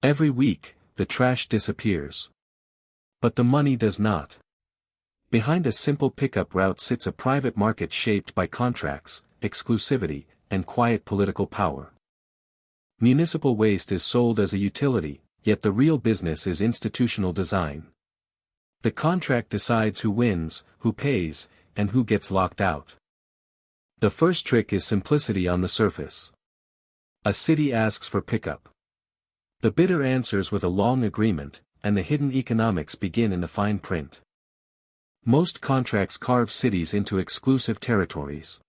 Every week, the trash disappears. But the money does not. Behind a simple pickup route sits a private market shaped by contracts, exclusivity, and quiet political power. Municipal waste is sold as a utility, yet the real business is institutional design. The contract decides who wins, who pays, and who gets locked out. The first trick is simplicity on the surface. A city asks for pickup. The bidder answers with a long agreement, and the hidden economics begin in the fine print. Most contracts carve cities into exclusive territories.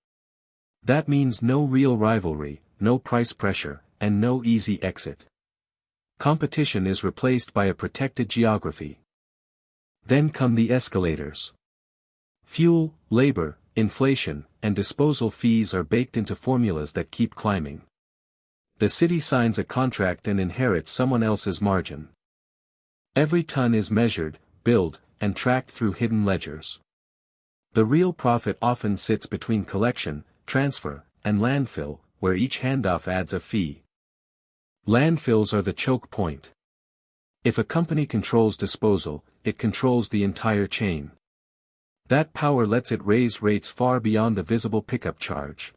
That means no real rivalry, no price pressure, and no easy exit. Competition is replaced by a protected geography. Then come the escalators. Fuel, labor, inflation, and disposal fees are baked into formulas that keep climbing. The city signs a contract and inherits someone else's margin. Every ton is measured, billed, and tracked through hidden ledgers. The real profit often sits between collection, transfer, and landfill, where each handoff adds a fee. Landfills are the choke point. If a company controls disposal, it controls the entire chain. That power lets it raise rates far beyond the visible pickup charge.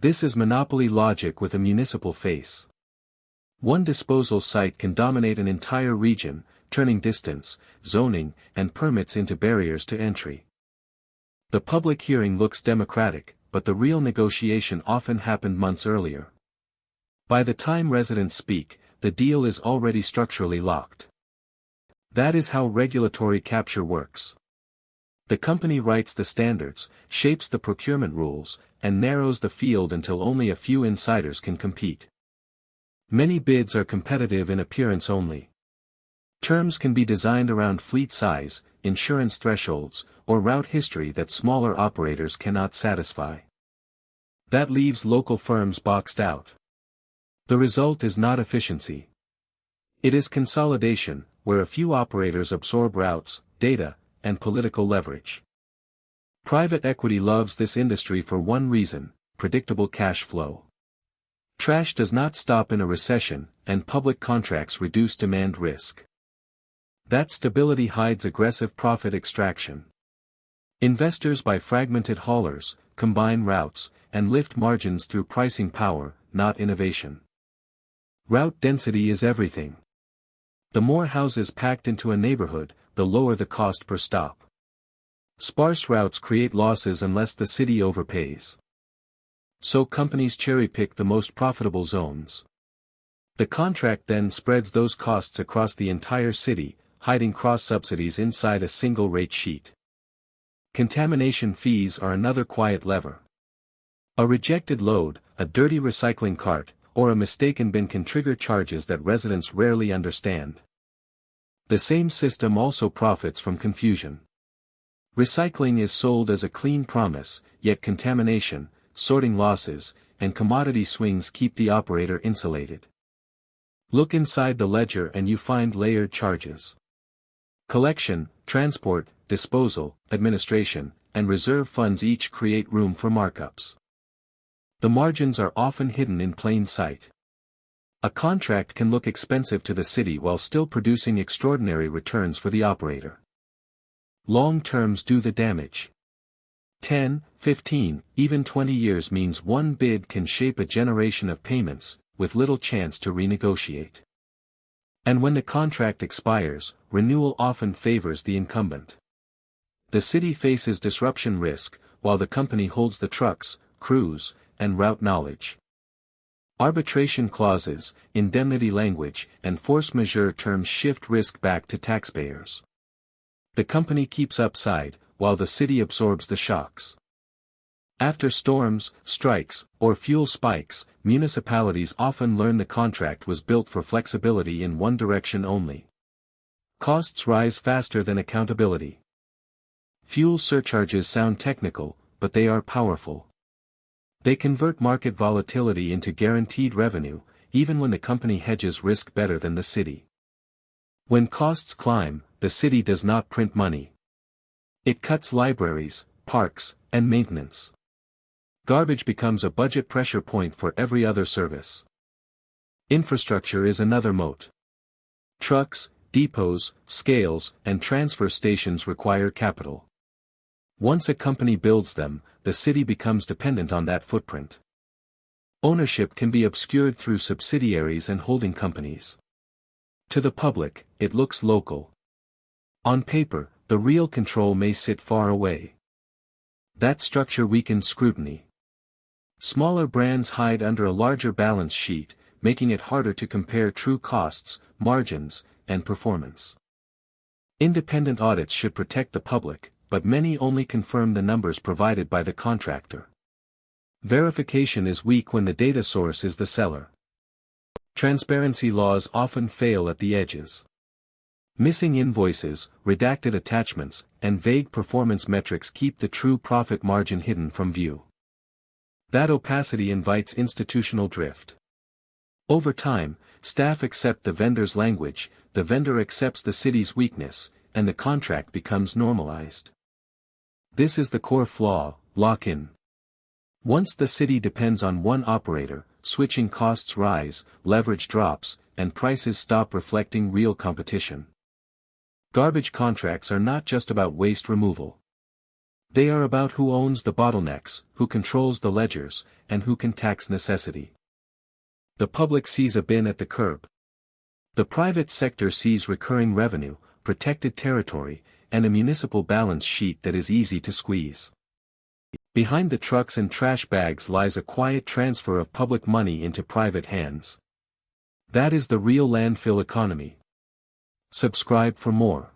This is monopoly logic with a municipal face. One disposal site can dominate an entire region, turning distance, zoning, and permits into barriers to entry. The public hearing looks democratic, but the real negotiation often happened months earlier. By the time residents speak, the deal is already structurally locked. That is how regulatory capture works. The company writes the standards, shapes the procurement rules, and narrows the field until only a few insiders can compete. Many bids are competitive in appearance only. Terms can be designed around fleet size, insurance thresholds, or route history that smaller operators cannot satisfy. That leaves local firms boxed out. The result is not efficiency. It is consolidation, where a few operators absorb routes, data, and political leverage. Private equity loves this industry for one reason: predictable cash flow. Trash does not stop in a recession, and public contracts reduce demand risk. That stability hides aggressive profit extraction. Investors buy fragmented haulers, combine routes, and lift margins through pricing power, not innovation. Route density is everything. The more houses packed into a neighborhood, the lower the cost per stop. Sparse routes create losses unless the city overpays. So companies cherry-pick the most profitable zones. The contract then spreads those costs across the entire city, hiding cross-subsidies inside a single rate sheet. Contamination fees are another quiet lever. A rejected load, a dirty recycling cart, or a mistaken bin can trigger charges that residents rarely understand. The same system also profits from confusion. Recycling is sold as a clean promise, yet contamination, sorting losses, and commodity swings keep the operator insulated. Look inside the ledger and you find layered charges. Collection, transport, disposal, administration, and reserve funds each create room for markups. The margins are often hidden in plain sight. A contract can look expensive to the city while still producing extraordinary returns for the operator. Long terms do the damage. 10, 15, even 20 years means one bid can shape a generation of payments, with little chance to renegotiate. And when the contract expires, renewal often favors the incumbent. The city faces disruption risk, while the company holds the trucks, crews, and route knowledge. Arbitration clauses, indemnity language, and force majeure terms shift risk back to taxpayers. The company keeps upside, while the city absorbs the shocks. After storms, strikes, or fuel spikes, municipalities often learn the contract was built for flexibility in one direction only. Costs rise faster than accountability. Fuel surcharges sound technical, but they are powerful. They convert market volatility into guaranteed revenue, even when the company hedges risk better than the city. When costs climb, the city does not print money. It cuts libraries, parks, and maintenance. Garbage becomes a budget pressure point for every other service. Infrastructure is another moat. Trucks, depots, scales, and transfer stations require capital. Once a company builds them, the city becomes dependent on that footprint. Ownership can be obscured through subsidiaries and holding companies. To the public, it looks local. On paper, the real control may sit far away. That structure weakens scrutiny. Smaller brands hide under a larger balance sheet, making it harder to compare true costs, margins, and performance. Independent audits should protect the public, but many only confirm the numbers provided by the contractor. Verification is weak when the data source is the seller. Transparency laws often fail at the edges. Missing invoices, redacted attachments, and vague performance metrics keep the true profit margin hidden from view. That opacity invites institutional drift. Over time, staff accept the vendor's language, the vendor accepts the city's weakness, and the contract becomes normalized. This is the core flaw: lock-in. Once the city depends on one operator, switching costs rise, leverage drops, and prices stop reflecting real competition. Garbage contracts are not just about waste removal. They are about who owns the bottlenecks, who controls the ledgers, and who can tax necessity. The public sees a bin at the curb. The private sector sees recurring revenue, protected territory, and a municipal balance sheet that is easy to squeeze. Behind the trucks and trash bags lies a quiet transfer of public money into private hands. That is the real landfill economy. Subscribe for more.